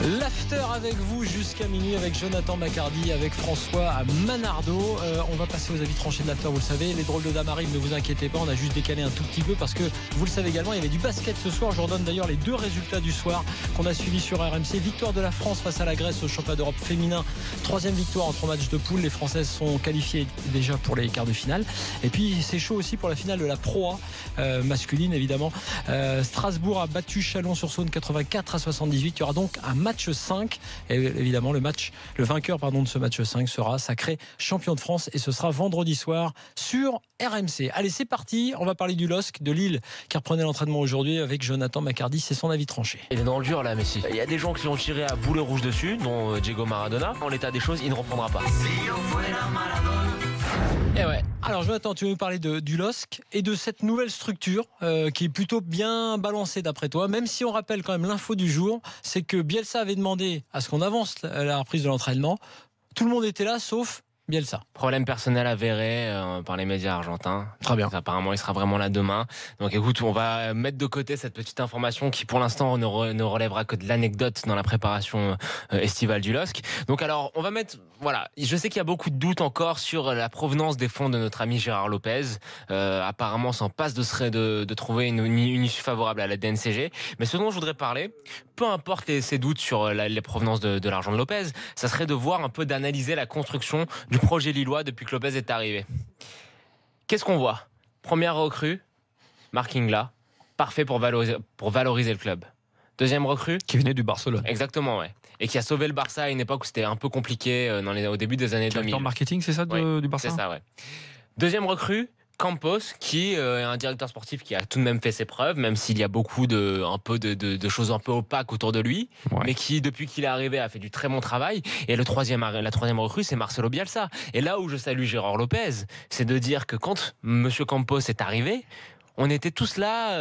L'after avec vous jusqu'à minuit avec Jonathan Macardy, avec François Manardo. On va passer aux avis tranchés de l'after, vous le savez. Les drôles de dames arrivent, ne vous inquiétez pas, on a juste décalé un tout petit peu parce que vous le savez également, il y avait du basket ce soir. Je vous redonne d'ailleurs les deux résultats du soir qu'on a suivis sur RMC. Victoire de la France face à la Grèce au championnat d'Europe féminin. Troisième victoire en 3 matchs de poule. Les Françaises sont qualifiées déjà pour les quarts de finale. Et puis c'est chaud aussi pour la finale de la Pro A masculine évidemment. Strasbourg a battu Chalon-sur-Saône 84-78. Il y aura donc un match 5 et évidemment le vainqueur de ce match 5 sera sacré champion de France et ce sera vendredi soir sur RMC. Allez, c'est parti, on va parler du LOSC de Lille qui reprenait l'entraînement aujourd'hui avec Jonathan Macardy, c'est son avis tranché. Il est dans le dur là, Messi. Il y a des gens qui l'ont tiré à boulet rouge dessus, dont Diego Maradona. En l'état des choses, il ne reprendra pas. Et ouais. Alors Jonathan, tu veux nous parler du LOSC et de cette nouvelle structure qui est plutôt bien balancée d'après toi, même si on rappelle quand même l'info du jour, c'est que Bielsa avait demandé à ce qu'on avance la reprise de l'entraînement. Tout le monde était là sauf Bielsa. Problème personnel avéré par les médias argentins. Très bien. Apparemment, il sera vraiment là demain. Donc écoute, on va mettre de côté cette petite information qui pour l'instant ne relèvera que de l'anecdote dans la préparation estivale du LOSC. Donc alors, on va mettre... Voilà, je sais qu'il y a beaucoup de doutes encore sur la provenance des fonds de notre ami Gérard Lopez. Apparemment, ça en passe de trouver une issue favorable à la DNCG. Mais ce dont je voudrais parler, peu importe ces doutes sur les provenances de l'argent de Lopez, ça serait de voir un peu, d'analyser la construction du projet lillois depuis que Lopez est arrivé. Qu'est-ce qu'on voit ? Première recrue, Marc Ingla, parfait pour valoriser le club. Deuxième recrue, qui venait du Barcelone. Exactement, ouais. Et qui a sauvé le Barça à une époque où c'était un peu compliqué au début des années 2000. Directeur marketing, c'est ça, du Barça ? C'est ça, ouais. Deuxième recrue, Campos, qui est un directeur sportif qui a tout de même fait ses preuves, même s'il y a beaucoup de choses un peu opaques autour de lui, mais qui, depuis qu'il est arrivé, a fait du très bon travail. Et la troisième recrue, c'est Marcelo Bielsa. Et là où je salue Gérard Lopez, c'est de dire que quand Monsieur Campos est arrivé, on était tous là,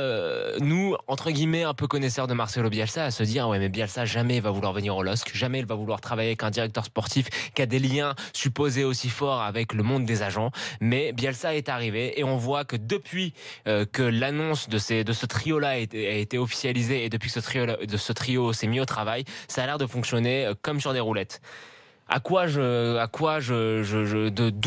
nous, entre guillemets, un peu connaisseurs de Marcelo Bielsa, à se dire, ouais, mais Bielsa, jamais il va vouloir venir au LOSC, jamais il va vouloir travailler avec un directeur sportif qui a des liens supposés aussi forts avec le monde des agents. Mais Bielsa est arrivé et on voit que depuis que l'annonce de ce trio-là a été officialisée et depuis que ce trio s'est mis au travail, ça a l'air de fonctionner comme sur des roulettes. D'où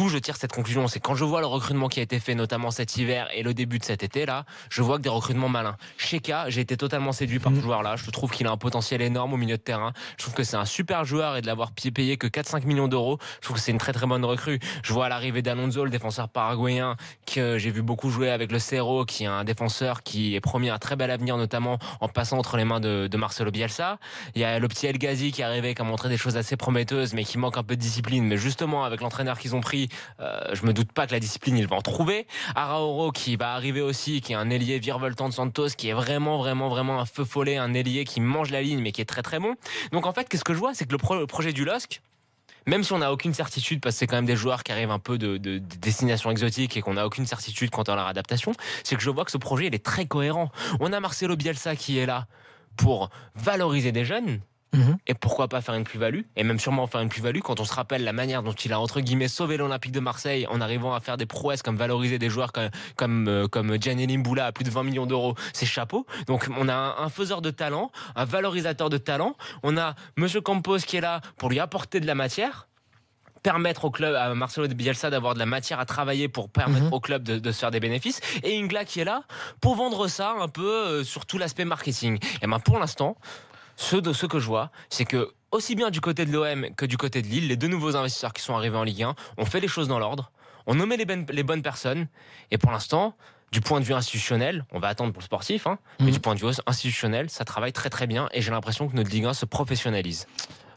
je tire cette conclusion, c'est quand je vois le recrutement qui a été fait, notamment cet hiver et le début de cet été là, je vois que des recrutements malins. Cheka, j'ai été totalement séduit par ce joueur-là. Je trouve qu'il a un potentiel énorme au milieu de terrain. Je trouve que c'est un super joueur et de l'avoir payé que 4-5 millions d'euros, je trouve que c'est une très très bonne recrue. Je vois l'arrivée d'Alonso, le défenseur paraguayen que j'ai vu beaucoup jouer avec le Cerro, qui est un défenseur qui est promis un très bel avenir, notamment en passant entre les mains de Marcelo Bielsa. Il y a le petit El Ghazi qui est arrivé, qui a montré des choses assez prometteuses, mais qui manque un peu de discipline, mais justement avec l'entraîneur qu'ils ont pris, je me doute pas que la discipline il va en trouver. Arauro qui va arriver aussi, qui est un ailier virevoltant de Santos, qui est vraiment un feu follet, un ailier qui mange la ligne mais qui est très très bon. Donc en fait, qu'est-ce que je vois, c'est que le projet du LOSC, même si on n'a aucune certitude, parce que c'est quand même des joueurs qui arrivent un peu de destinations exotiques et qu'on n'a aucune certitude quant à leur adaptation, c'est que je vois que ce projet il est très cohérent. On a Marcelo Bielsa qui est là pour valoriser des jeunes. Et pourquoi pas faire une plus-value, et même sûrement faire une plus-value quand on se rappelle la manière dont il a entre guillemets sauvé l'Olympique de Marseille en arrivant à faire des prouesses comme valoriser des joueurs comme Gianni Mboula à plus de 20 millions d'euros, c'est chapeau. Donc on a un faiseur de talent, un valorisateur de talent, on a Monsieur Campos qui est là pour lui apporter de la matière, permettre au club, à Marcelo Bielsa d'avoir de la matière à travailler pour permettre au club de se faire des bénéfices, et Ingla qui est là pour vendre ça un peu sur tout l'aspect marketing. Et ben pour l'instant, ce que je vois, c'est que aussi bien du côté de l'OM que du côté de Lille, les deux nouveaux investisseurs qui sont arrivés en Ligue 1 ont fait les choses dans l'ordre, ont nommé les bonnes personnes, et pour l'instant, du point de vue institutionnel, on va attendre pour le sportif, mais du point de vue institutionnel, ça travaille très très bien, et j'ai l'impression que notre Ligue 1 se professionnalise.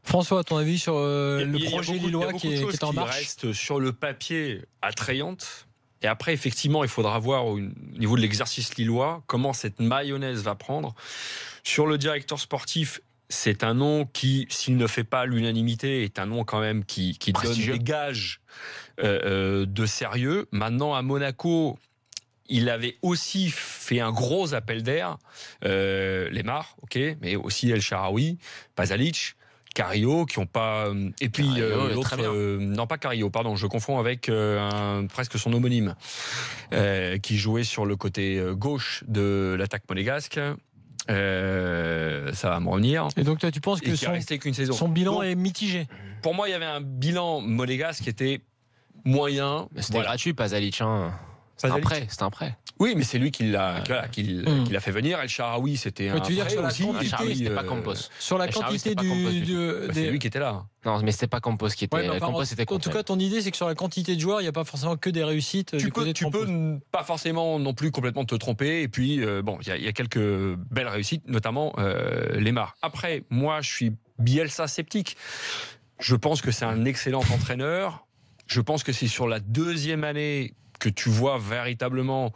François, ton avis sur le projet lillois qui est en marche ? Reste sur le papier attrayante. Et après, effectivement, il faudra voir au niveau de l'exercice lillois comment cette mayonnaise va prendre. Sur le directeur sportif, c'est un nom qui, s'il ne fait pas l'unanimité, est un nom quand même qui donne des gages de sérieux. Maintenant, à Monaco, il avait aussi fait un gros appel d'air. Lemar, ok, mais aussi El Shaarawy, Pasalic, Carrillo, qui n'ont pas... Et puis l'autre... non, pas Carrillo, pardon, je confonds avec presque son homonyme, qui jouait sur le côté gauche de l'attaque monégasque. ça va me revenir. Et donc toi, tu penses que qui a resté qu'une saison. son bilan donc, est mitigé? Pour moi, il y avait un bilan monégasque qui était moyen. C'était gratuit, Pasalic. Hein. C'est un prêt. Oui, mais c'est lui qui l'a fait venir. El Shaarawy, c'était un tu veux dire sur la aussi. Shaarawy, c'était pas Campos. Sur la quantité c'est lui qui était là. Non, mais c'était pas Campos qui était. Campos était en tout cas, ton idée, c'est que sur la quantité de joueurs, il n'y a pas forcément que des réussites. Tu peux pas forcément non plus complètement te tromper. Et puis, il y a quelques belles réussites, notamment Lemar. Après, moi, je suis Bielsa sceptique. Je pense que c'est un excellent entraîneur. Je pense que c'est sur la deuxième année que tu vois véritablement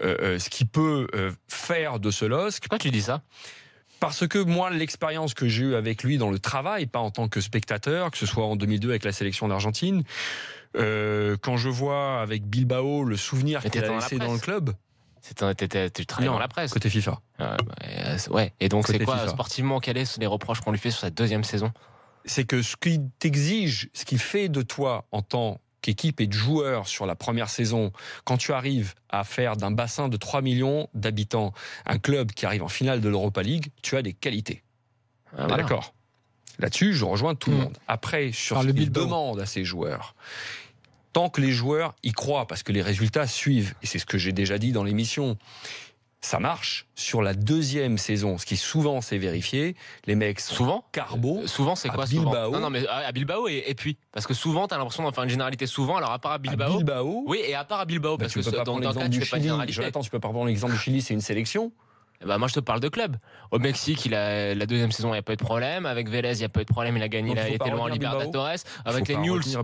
ce qu'il peut faire de ce LOSC. Pourquoi tu dis ça ? Parce que moi, l'expérience que j'ai eue avec lui dans le travail, pas en tant que spectateur, que ce soit en 2002 avec la sélection d'Argentine, quand je vois avec Bilbao le souvenir qu'il a laissé dans le club... Tu travailles dans la presse. Côté FIFA. Ouais. Et donc, Côté c'est quoi, FIFA. Sportivement, quels sont les reproches qu'on lui fait sur sa deuxième saison ? C'est que ce qu'il t'exige, ce qu'il fait de toi en tant qu'équipe et de joueurs sur la première saison, quand tu arrives à faire d'un bassin de 3 millions d'habitants un club qui arrive en finale de l'Europa League, tu as des qualités. Voilà. D'accord. Là-dessus, je rejoins tout le monde. Après, sur ce qu'il demande à ses joueurs, tant que les joueurs y croient, parce que les résultats suivent, et c'est ce que j'ai déjà dit dans l'émission, ça marche. Sur la deuxième saison, ce qui souvent s'est vérifié, les mecs sont souvent carbo. Souvent, c'est quoi Bilbao. Non, mais à Bilbao et puis parce que souvent, t'as l'impression d'en faire une généralité. Souvent, alors à part à Bilbao. Oui, et à part à Bilbao, parce que dans le cas, tu fais pas de généralité. Attends, tu peux pas prendre l'exemple du Chili, c'est une sélection. Moi, je te parle de club. Au Mexique, la deuxième saison, il n'y a pas eu de problème. Avec Vélez, il n'y a pas eu de problème. Il a gagné, il a été loin en Libertadores. Avec les Newell's.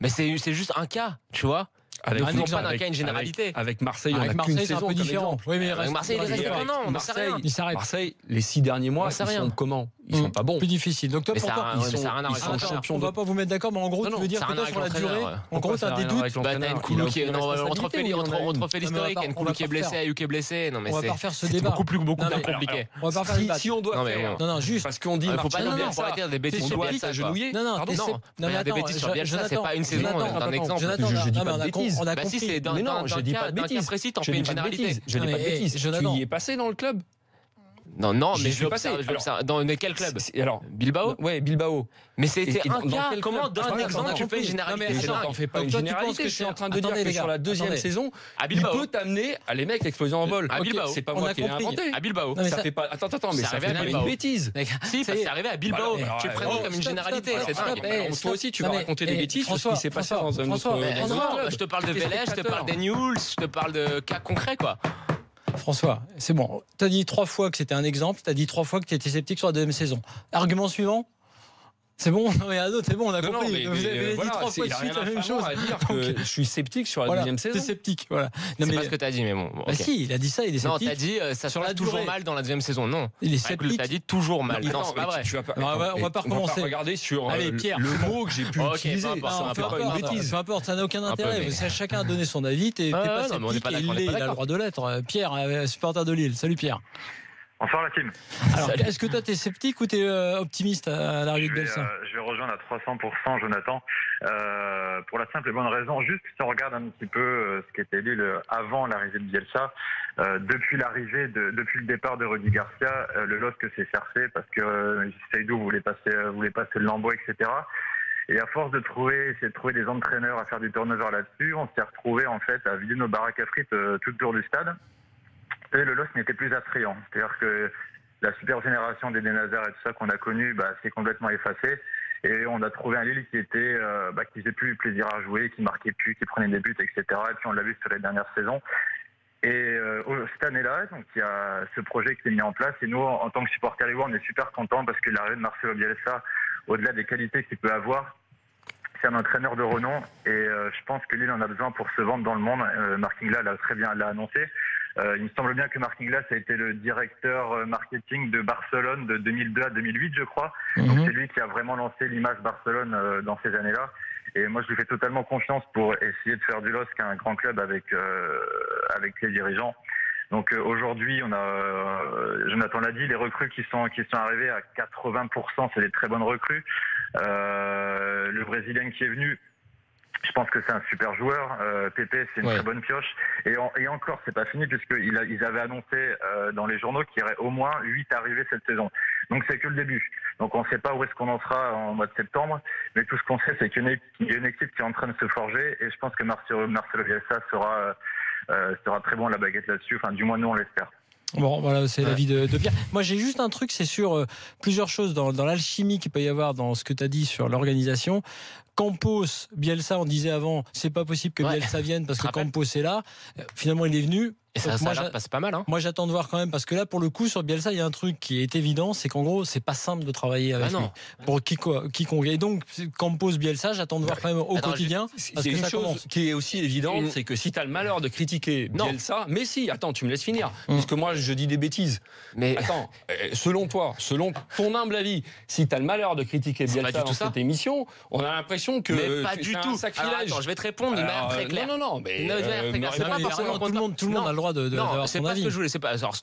Mais c'est juste un cas, tu vois. Avec un cas, une généralité. Avec Marseille, on a Marseille, qu'une c'est saison un peu différent. Oui, mais avec Marseille, il reste un an, on n'en sait rien. Marseille, les 6 derniers mois, ils sont comment ? Ils sont pas bons. Plus difficile. Donc toi, ils sont champions. On va pas vous mettre d'accord, mais en gros, tu veux dire que toi, sur la durée, en gros, t'as des doutes. T'as Nkoulou qui est, on te refait l'historique. Nkoulou qui est blessé, Ayou qui est blessé. Non, mais on va pas refaire ce débat. Beaucoup plus compliqué. On va pas faire le débat. Si on doit faire. Non, juste. Parce qu'on dit, faut pas dire des bêtises sur Bielsa. Agenouiller. Non, des bêtises sur Bielsa, c'est pas une saison, d'un exemple. Je dis pas de bêtises. On a compris. Si c'est d'un cas précis, t'en fais une généralité. Je dis pas de bêtises. Tu y es passé dans le club ? Non, mais je l'observe. Dans quel club ? Alors, Bilbao ? Ouais, Bilbao. Mais c'était un cas. Comment d'un exemple tu fais une généralité ? C'est n'en fais pas une généralité. Je suis en train de dire que sur la deuxième saison, il peut t'amener à les mecs exploser en vol. À Bilbao. C'est pas moi qui l'ai inventé. À Bilbao. Ça fait pas. Attends, mais ça fait pas une bêtise. Si, c'est arrivé à Bilbao. Tu le présentes comme une généralité. C'est dingue. Toi aussi, tu vas raconter des bêtises sur ce qui s'est passé dans un autre club. Je te parle de Vélez, je te parle des Newell's, je te parle de cas concrets, quoi. François, c'est bon. Tu as dit 3 fois que c'était un exemple, tu as dit 3 fois que tu étais sceptique sur la deuxième saison. Argument suivant ? C'est bon, non, mais à d'autres, c'est bon, on a compris. Vous avez dit 3 fois de suite la même chose. À dire que je suis sceptique sur la deuxième saison. T'es sceptique, voilà. C'est pas ce que t'as dit, mais bon. Bah si, il a dit ça, il est sceptique. Non, t'as dit ça se passe toujours mal dans la deuxième saison. Non, il est sceptique. T'as dit toujours mal. Non, c'est pas vrai. On va pas recommencer. On va regarder sur le mot que j'ai pu utiliser. Peu importe, ça n'a aucun intérêt. Chacun a donné son avis. T'es pas sceptique et il a le droit de l'être. Pierre, supporter de Lille. Salut Pierre. Bonsoir la team. Alors, est-ce que toi t'es sceptique ou t'es optimiste à l'arrivée de Bielsa ? Je vais rejoindre à 300% Jonathan, pour la simple et bonne raison, juste si on regarde un petit peu ce qui était dit avant l'arrivée de Bielsa, depuis le départ de Rudy Garcia, le LOSC s'est cherché parce que Seydou voulait passer le lambeau, etc. Et à force essayer de trouver des entraîneurs à faire du turnover là-dessus, on s'est retrouvé en fait à vider nos baraques à frites tout autour du stade. Et le LOSC n'était plus attrayant. C'est-à-dire que la super génération des Nazar et tout ça qu'on a connu, s'est complètement effacée. Et on a trouvé un Lille qui faisait plus plaisir à jouer, qui marquait plus, qui prenait des buts, etc. Et puis on l'a vu sur les dernières saisons. Et cette année-là, donc il y a ce projet qui est mis en place. Et nous, en tant que supporters lillois, on est super contents parce que l'arrivée de Marcelo Bielsa, au-delà des qualités qu'il peut avoir, c'est un entraîneur de renom. Et je pense que Lille en a besoin pour se vendre dans le monde. Marc Inglas l'a annoncé. Il me semble bien que Marc Inglas a été le directeur marketing de Barcelone de 2002 à 2008, je crois. Donc c'est lui qui a vraiment lancé l'image Barcelone dans ces années-là. Et moi, je lui fais totalement confiance pour essayer de faire du LOSC un grand club avec les dirigeants. Donc aujourd'hui, on a, Jonathan l'a dit, les recrues qui sont arrivées à 80%, c'est des très bonnes recrues. Le Brésilien qui est venu, Je pense que c'est un super joueur. Pepe, c'est une très bonne pioche. Et encore, c'est pas fini puisqu'ils avaient annoncé dans les journaux qu'il y aurait au moins 8 arrivées cette saison. Donc c'est que le début. Donc on ne sait pas où est-ce qu'on en sera en mois de septembre. Mais tout ce qu'on sait, c'est qu'il y a une équipe qui est en train de se forger. Et je pense que Marcelo Bielsa sera très bon à la baguette là-dessus. Enfin, du moins, nous, on l'espère. Bon, voilà, c'est l'avis de Pierre. Moi, j'ai juste un truc, c'est sur plusieurs choses dans l'alchimie qu'il peut y avoir dans ce que tu as dit sur l'organisation. Campos, Bielsa, on disait avant, c'est pas possible que Bielsa vienne parce que Campos est là. Finalement, il est venu. Et ça passe pas mal. Hein. Moi, j'attends de voir quand même parce que là, pour le coup, sur Bielsa, il y a un truc qui est évident, c'est qu'en gros, c'est pas simple de travailler avec lui. Pour quiconque. Et donc, Campos, Bielsa, j'attends de voir quand même au quotidien. Parce que une chose qui est aussi évidente, c'est que si tu as le malheur de critiquer Bielsa, mais si, attends, tu me laisses finir, puisque moi, je dis des bêtises. Mais attends, selon toi, selon ton humble avis, si tu as le malheur de critiquer Bielsa dans cette émission, on a l'impression que c'est un sacrilège. Attends, je vais te répondre d'une manière très claire. Non, mais c'est pas forcément tout le monde a le droit d'avoir son avis. Ce que je voulais, c'est pas. Alors,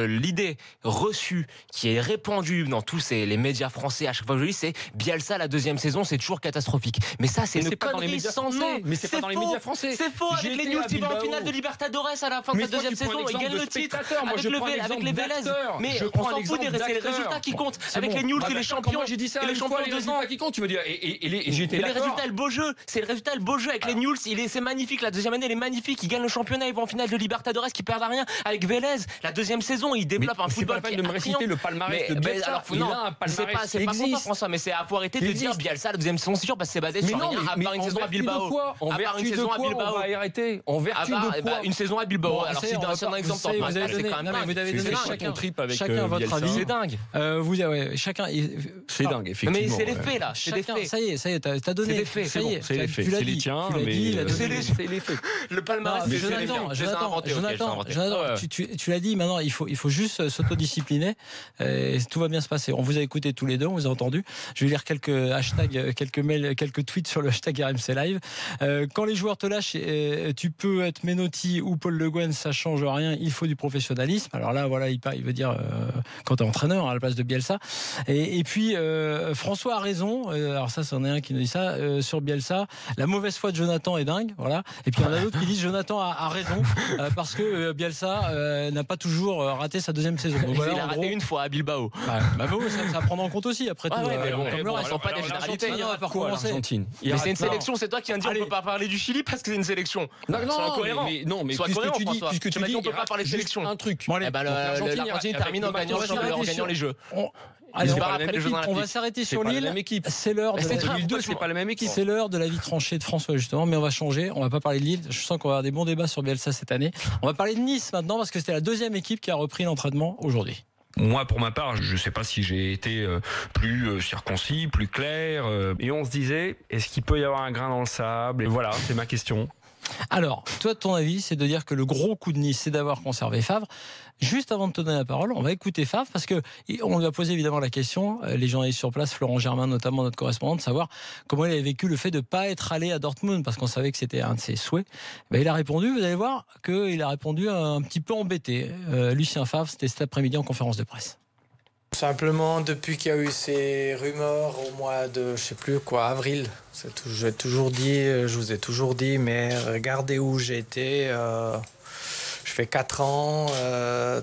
l'idée reçue qui est répandue dans tous les médias français à chaque fois que je lis, c'est Bielsa la deuxième saison, c'est toujours catastrophique. Mais ça, c'est une connerie sans nom. Mais c'est pas dans les médias français. C'est faux. Avec les Newell's, ils vont en finale de Libertadores à la fin de la deuxième saison. Ils gagnent le titre avec les Vélez. Mais on s'en fout, c'est les résultats qui comptent. Avec les Newell's et les champions. J'ai dit ça. Et les champions les résultats qui comptent. Tu me dis. Et j'étais d'accord. Les résultats, le beau jeu. C'est le résultat, le beau jeu avec les Newell's. C'est magnifique. La deuxième année, elle est magnifique. Ils gagnent le championnat. Ils vont en finale de Libertadores. Qui perdent à rien. Avec Vélez, la deuxième saison, il développe un football. C'est pas la peine de me réciter le palmarès de Bielsa. C'est pas ça, François, mais c'est à faut arrêter de dire Bielsa la deuxième saison, c'est sûr, parce que c'est basé sur rien, à part une saison à Bilbao. En vertu de quoi on va arrêter? En vertu de quoi? Une saison à Bilbao. Alors c'est un exemple, c'est quand même dingue. Vous avez donné chacun votre avis. C'est dingue. Chacun. C'est dingue, effectivement. Mais c'est les faits là. C'est des faits. Ça y est, t'as donné. C'est les faits. Ça y est, c'est les faits. C'est les tiens, mais c'est les faits. Le palmarès, c'est les faits. Jonathan, tu l'as dit, maintenant il faut juste s'autodiscipliner et tout va bien se passer. On vous a écouté tous les deux, on vous a entendu. Je vais lire quelques hashtags, quelques mails, quelques tweets sur le hashtag RMC Live. Quand les joueurs te lâchent, tu peux être Menotti ou Paul Le Guen, ça change rien, il faut du professionnalisme. Alors là, voilà, il veut dire quand tu es entraîneur à la place de Bielsa. Et puis François a raison, alors ça c'en est un qui nous dit ça, sur Bielsa, la mauvaise foi de Jonathan est dingue, voilà. Et puis il y en a d'autres qui disent Jonathan a raison parce que Bielsa n'a pas toujours raté sa deuxième saison. Donc, voilà, il a raté une fois à Bilbao. Ça prend en compte aussi après tout. Comme le reste, ils sont pas des généralités. Mais c'est une sélection, c'est toi qui viens de dire on peut pas parler du Chili parce que c'est une sélection. Non, mais puisque tu dis on peut pas parler de sélection. Un truc. L'Argentine termine en gagnant les Jeux. On va s'arrêter sur Lille. C'est l'heure de la vie tranchée de François justement, mais on va changer. On va pas parler de Lille. Je sens qu'on va avoir des bons débats sur Bielsa cette année. On va parler de Nice maintenant parce que c'était la deuxième équipe qui a repris l'entraînement aujourd'hui. Moi, pour ma part, je ne sais pas si j'ai été plus circoncis, plus clair. Et on se disait, est-ce qu'il peut y avoir un grain dans le sable? Et voilà, c'est ma question. Alors, toi, ton avis, c'est de dire que le gros coup de Nice, c'est d'avoir conservé Favre. Juste avant de te donner la parole, on va écouter Favre parce que on lui a posé évidemment la question, les journalistes sur place, Florent Germain notamment, notre correspondant, de savoir comment il avait vécu le fait de ne pas être allé à Dortmund parce qu'on savait que c'était un de ses souhaits. Il a répondu, vous allez voir qu'il a répondu un petit peu embêté. Lucien Favre, c'était cet après-midi en conférence de presse. Simplement, depuis qu'il y a eu ces rumeurs au mois de, je sais plus quoi, avril, je vous ai toujours dit, mais regardez où j'ai été. Je fais 4 ans,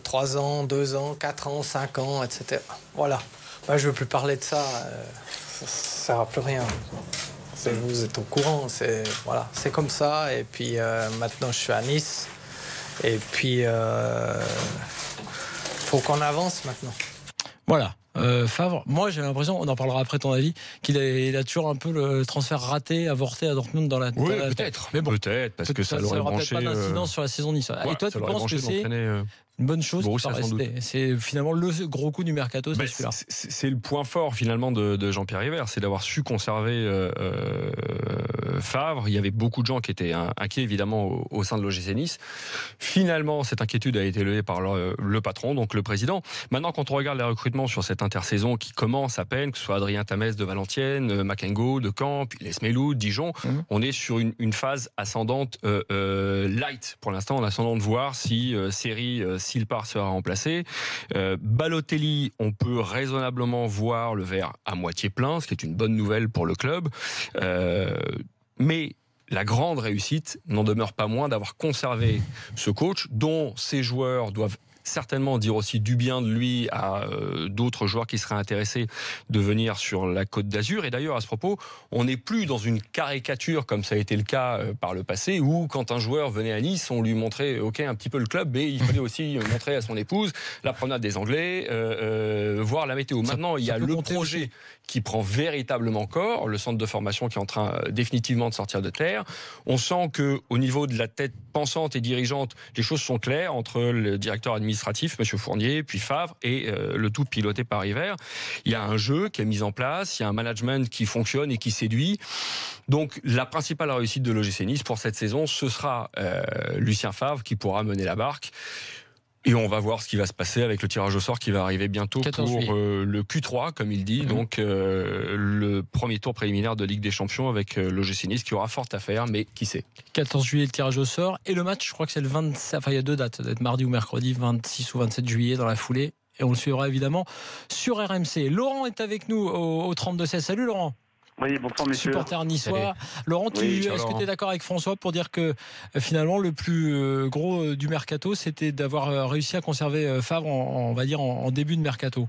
3 ans, 2 ans, 4 ans, 5 ans, etc. Voilà. Moi, je ne veux plus parler de ça. Ça ne sert à plus rien. Vous êtes au courant. C'est comme ça. Et puis maintenant, je suis à Nice. Et puis, faut qu'on avance maintenant. Voilà. Favre, moi j'ai l'impression, on en parlera après ton avis, qu'il a toujours un peu le transfert raté, avorté à Dortmund dans la tête. Oui, peut-être. Mais bon, peut-être, parce que ça l'aurait branché. Ça n'aura peut-être pas d'incidence sur la saison niçoise. Et toi, tu penses que c'est une bonne chose pour rester? C'est finalement le gros coup du mercato, c'est celui-là. C'est le point fort finalement de Jean-Pierre River, c'est d'avoir su conserver Favre. Il y avait beaucoup de gens qui étaient inquiets évidemment au sein de l'OGC Nice. Finalement, cette inquiétude a été levée par le patron, donc le président. Maintenant, quand on regarde les recrutements sur cette intersaison qui commence à peine, que ce soit Adrien Tamès de Valenciennes, Makengo de Caen, puis Lesmelou de Dijon, on est sur une phase ascendante light. Pour l'instant, en attendant de voir si s'il part, sera remplacé. Balotelli, on peut raisonnablement voir le verre à moitié plein, ce qui est une bonne nouvelle pour le club. Mais la grande réussite n'en demeure pas moins d'avoir conservé ce coach dont ces joueurs doivent certainement dire aussi du bien de lui à d'autres joueurs qui seraient intéressés de venir sur la Côte d'Azur. Et d'ailleurs, à ce propos, on n'est plus dans une caricature comme ça a été le cas par le passé, où quand un joueur venait à Nice, on lui montrait un petit peu le club, mais il fallait aussi montrer à son épouse la promenade des Anglais, voir la météo. Maintenant, il y a le projet qui prend véritablement corps, le centre de formation qui est en train définitivement de sortir de terre. On sent qu'au niveau de la tête pensante et dirigeante, les choses sont claires entre le directeur administratif, M. Fournier, puis Favre, et le tout piloté par Hiver. Il y a un jeu qui est mis en place, il y a un management qui fonctionne et qui séduit. Donc la principale réussite de l'OGC Nice pour cette saison, ce sera Lucien Favre qui pourra mener la barque. Et on va voir ce qui va se passer avec le tirage au sort qui va arriver bientôt pour le Q3, comme il dit. Donc le premier tour préliminaire de Ligue des Champions avec l'OGC Nice qui aura fort à faire, mais qui sait. 14 juillet, le tirage au sort. Et le match, je crois que c'est le 27, enfin il y a 2 dates, ça doit être mardi ou mercredi, 26 ou 27 juillet dans la foulée. Et on le suivra évidemment sur RMC. Laurent est avec nous au 32-16. Salut Laurent. Oui, bonsoir messieurs. Supporter niçois. Laurent, est-ce que tu es d'accord avec François pour dire que finalement le plus gros du mercato, c'était d'avoir réussi à conserver Favre on va dire en début de mercato?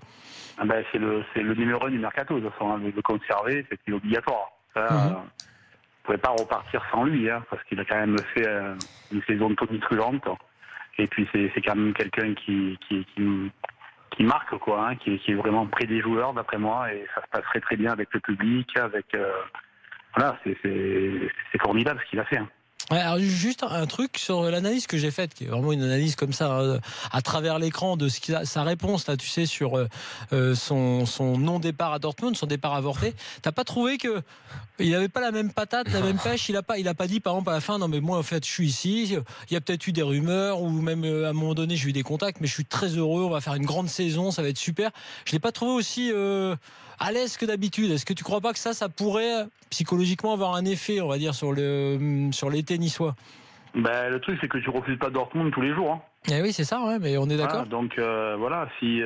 C'est le numéro 1 du mercato, de toute façon, le conserver, c'est obligatoire. Ça, vous ne pouvez pas repartir sans lui, parce qu'il a quand même fait une saison tonitruante. Et puis c'est quand même quelqu'un qui marque, quoi, qui est vraiment près des joueurs, d'après moi, et ça se passerait très bien avec le public, voilà, c'est formidable ce qu'il a fait. Ouais, alors juste un truc sur l'analyse que j'ai faite, qui est vraiment une analyse comme ça, à travers l'écran, de sa réponse, là, tu sais, sur son non-départ à Dortmund, son départ avorté. T'as pas trouvé que il n'avait pas la même patate, la même pêche? Il a pas dit, par exemple, à la fin, non mais moi, en fait, je suis ici, il y a peut-être eu des rumeurs, ou même à un moment donné, j'ai eu des contacts, mais je suis très heureux, on va faire une grande saison, ça va être super. Je l'ai pas trouvé aussi à l'aise que d'habitude. Est-ce que tu crois pas que ça pourrait psychologiquement avoir un effet, on va dire, sur l'été niçois? Le truc, c'est que tu refuses pas Dortmund tous les jours. Eh oui, c'est ça, ouais, mais on est d'accord. Donc voilà, si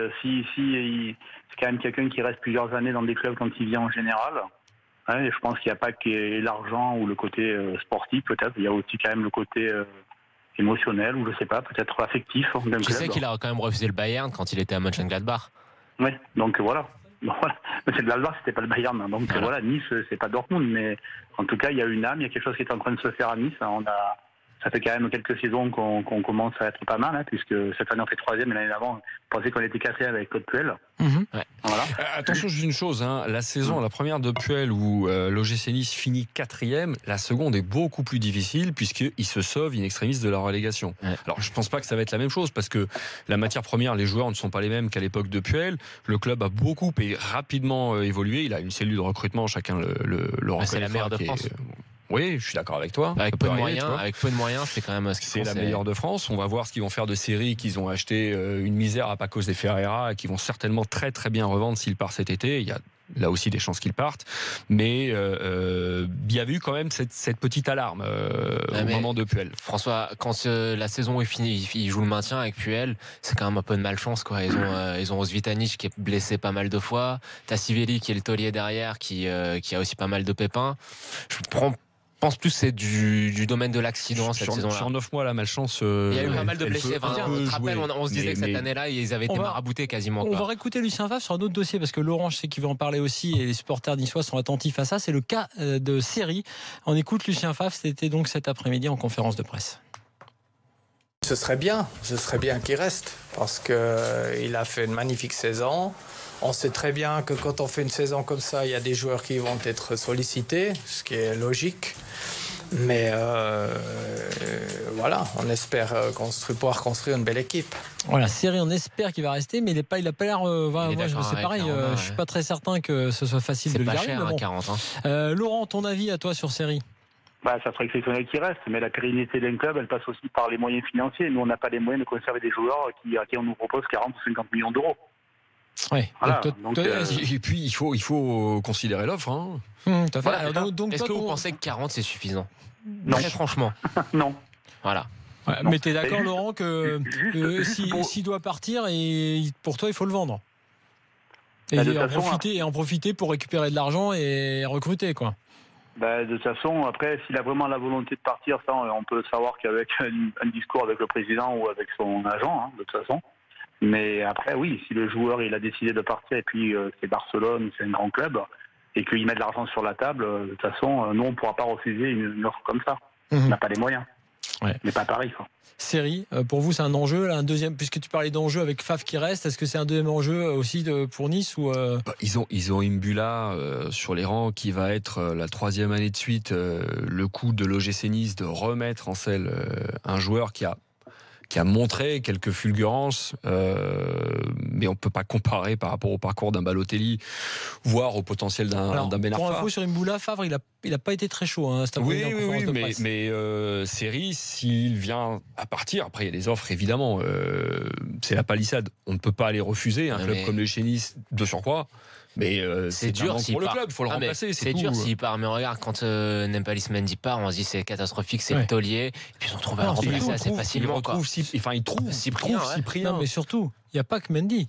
c'est quand même quelqu'un qui reste plusieurs années dans des clubs quand il vient en général. Et je pense qu'il n'y a pas que l'argent ou le côté sportif, peut-être. Il y a aussi quand même le côté émotionnel, ou je sais pas, peut-être affectif. Tu sais qu'il a quand même refusé le Bayern quand il était à Mönchengladbach. Oui, donc voilà. Mais c'est de l'Alsace, c'était pas le Bayern. Donc voilà, Nice, c'est pas Dortmund, mais en tout cas, il y a une âme, il y a quelque chose qui est en train de se faire à Nice. Ça fait quand même quelques saisons qu'on commence à être pas mal, puisque cette année on fait 3e, et l'année d'avant, on pensait qu'on était cassé avec Claude Puel. Ouais. Voilà. Attention, juste une chose, la saison, la première de Puel où l'OGC Nice finit 4e, la seconde est beaucoup plus difficile puisqu'il se sauve in extremis de la relégation. Ouais. Alors je pense pas que ça va être la même chose parce que la matière première, les joueurs ne sont pas les mêmes qu'à l'époque de Puel. Le club a beaucoup et rapidement évolué. Il a une cellule de recrutement, chacun le reconnaît. C'est la meilleure de France. Oui, je suis d'accord avec toi. Avec peu de moyens, c'est quand même c'est la meilleure de France. On va voir ce qu'ils vont faire de série, qu'ils ont acheté une misère à Pacos et Ferreira, et qui vont certainement très très bien revendre s'ils partent cet été. Il y a là aussi des chances qu'ils partent. Mais bien vu quand même cette petite alarme au moment de Puel. François, quand la saison est finie, ils jouent le maintien avec Puel, c'est quand même un peu de malchance, quoi. Ils ont Osvitanic qui est blessé pas mal de fois. T'as Sivelli qui est le taulier derrière, qui a aussi pas mal de pépins. Je pense plus que c'est du domaine de l'accident cette saison-là. Sur 9 mois, la malchance. Il y a eu pas mal de blessés. On te rappelle, on se disait que cette année-là, ils avaient été maraboutés quasiment. On va réécouter Lucien Favre sur un autre dossier parce que Laurent, je sais qu'il veut en parler aussi et les supporters niçois sont attentifs à ça. C'est le cas de Série. On écoute Lucien Favre. C'était donc cet après-midi en conférence de presse. Ce serait bien qu'il reste parce qu'il a fait une magnifique saison. On sait très bien que quand on fait une saison comme ça, il y a des joueurs qui vont être sollicités, ce qui est logique. Mais voilà, on espère pouvoir construire une belle équipe. Voilà, Série, on espère qu'il va rester, mais il n'a pas l'air. Moi, c'est pareil, je ne suis pas très certain que ce soit facile de le garder. C'est pas cher, 40. Laurent, ton avis à toi sur Série? Ça serait exceptionnel qu'il reste, mais la pérennité d'un club, elle passe aussi par les moyens financiers. Nous, on n'a pas les moyens de conserver des joueurs à qui on nous propose 40 ou 50 millions d'euros. Ouais. Voilà, et puis il faut considérer l'offre. Tout à fait. Voilà, donc, est-ce que vous pensez que 40 c'est suffisant? Non. Très franchement. Non. Voilà. Ouais, mais tu es d'accord, Laurent, que s'il doit partir, et pour toi, il faut le vendre. Et en profiter pour récupérer de l'argent et recruter, quoi. De toute façon, après, s'il a vraiment la volonté de partir, ça, on peut le savoir qu'avec un discours avec le président ou avec son agent, hein, de toute façon. Mais après, oui, si le joueur il a décidé de partir et puis c'est Barcelone, c'est un grand club, et qu'il met de l'argent sur la table, de toute façon, nous, on ne pourra pas refuser une offre comme ça. On n'a pas les moyens. Ouais. Mais pas Paris, quoi. Série, pour vous, c'est un enjeu, là, un deuxième, puisque tu parlais d'enjeu avec Favre qui reste, est-ce que c'est un deuxième enjeu aussi pour Nice ou Ils ont Imbula sur les rangs qui va être la 3e année de suite le coup de l'OGC Nice de remettre en selle un joueur qui a montré quelques fulgurances, mais on ne peut pas comparer par rapport au parcours d'un Balotelli, voire au potentiel d'un Ben Arfa. Pour info sur Imbula, Favre, il a pas été très chaud. Hein, oui, mais Série, s'il vient à partir, après il y a des offres évidemment, c'est la palissade, on ne peut pas les refuser, un club comme le chez Nice de surcroît. Mais c'est dur pour le club, il faut le remplacer. C'est dur s'il part, mais regarde, quand Nampalys Mendy part, on se dit c'est catastrophique, c'est le taulier, et puis ils ont trouvé à le remplacer assez facilement. Il trouve Cyprien. Non, mais surtout, il n'y a pas que Mendy.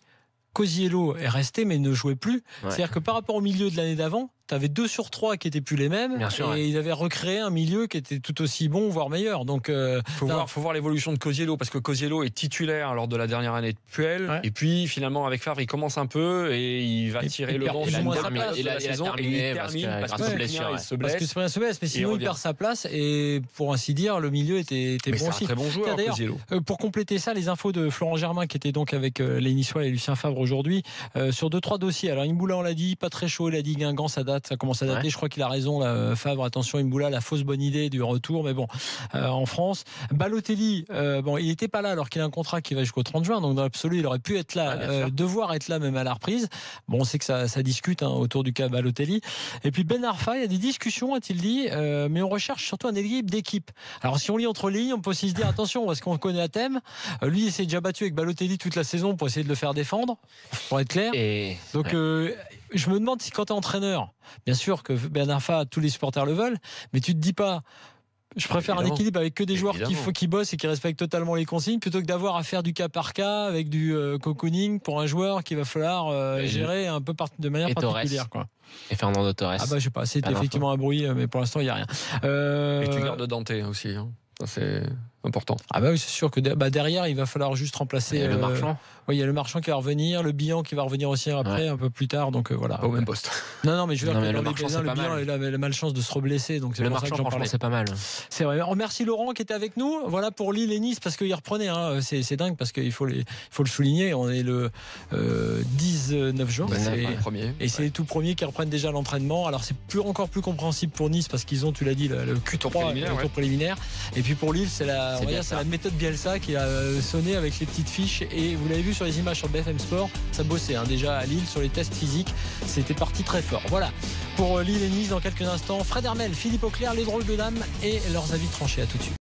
Cosiello est resté mais ne jouait plus. C'est-à-dire que par rapport au milieu de l'année d'avant, tu avais 2 sur 3 qui étaient plus les mêmes. Bien sûr, et ils avaient recréé un milieu qui était tout aussi bon, voire meilleur. Donc, faut voir l'évolution de Cosiello, parce que Cosiello est titulaire lors de la dernière année de Puel. Ouais. Et puis finalement avec Favre, il commence un peu et il va tirer le banc sur la saison et il termine parce que Cyprien se blesse. Parce que Cyprien se blesse, mais sinon il perd sa place. Et pour ainsi dire, le milieu était bon aussi. C'est un très bon joueur, Cosiello. Pour compléter ça, les infos de Florent Germain qui était donc avec les Niçois et Lucien Favre aujourd'hui sur 2-3 dossiers. Alors Imbula, on l'a dit, pas très chaud. Il a dit Guingamp, ça commence à dater. Je crois qu'il a raison, là, Favre. Attention, Imbula, la fausse bonne idée du retour, mais bon, en France. Balotelli, il n'était pas là alors qu'il a un contrat qui va jusqu'au 30 juin, donc dans l'absolu, il aurait pu être là, devoir être là même à la reprise. Bon, on sait que ça discute autour du cas Balotelli. Et puis Ben Arfa, il y a des discussions, a-t-il dit, mais on recherche surtout un équilibre d'équipe. Alors si on lit entre les lignes, on peut aussi se dire attention, parce qu'on connaît Athème. Lui, il s'est déjà battu avec Balotelli toute la saison pour essayer de le faire défendre, pour être clair. Donc, je me demande si quand tu es entraîneur, bien sûr que Ben Arfa, tous les supporters le veulent, mais tu te dis pas je préfère un équilibre avec que des joueurs qui bossent et qui respectent totalement les consignes plutôt que d'avoir à faire du cas par cas avec du cocooning pour un joueur qu'il va falloir gérer un peu de manière particulière, quoi. Et Fernando Torres. Je sais pas, c'est effectivement un bruit, mais pour l'instant il n'y a rien. Et tu gardes Dante aussi, hein. Ça, c'est important. Oui, c'est sûr que derrière il va falloir juste remplacer le Marchand. Oui, il y a le Marchand qui va revenir, le Bihan qui va revenir aussi après, un peu plus tard, donc voilà. Pas au même poste. Non, mais je veux dire que le Bihan il a la malchance de se reblesser, donc c'est le pour ça que j'en parlais. C'est pas mal. C'est vrai. On remercie Laurent qui était avec nous. Voilà pour Lille et Nice, parce qu'il reprenait. C'est dingue parce qu'il faut le souligner. On est le 19 juin. Et c'est les tout premiers qui reprennent déjà l'entraînement. Alors c'est encore plus compréhensible pour Nice parce qu'ils ont, tu l'as dit, le Q3, le tour préliminaire. Et puis pour Lille, c'est la méthode Bielsa qui a sonné avec les petites fiches. Et vous l'avez vu sur les images sur BFM Sport, ça bossait déjà à Lille sur les tests physiques. C'était parti très fort. Voilà pour Lille et Nice. Dans quelques instants, Fred Hermel, Philippe Auclair, les drôles de dames et leurs avis tranchés. À tout de suite.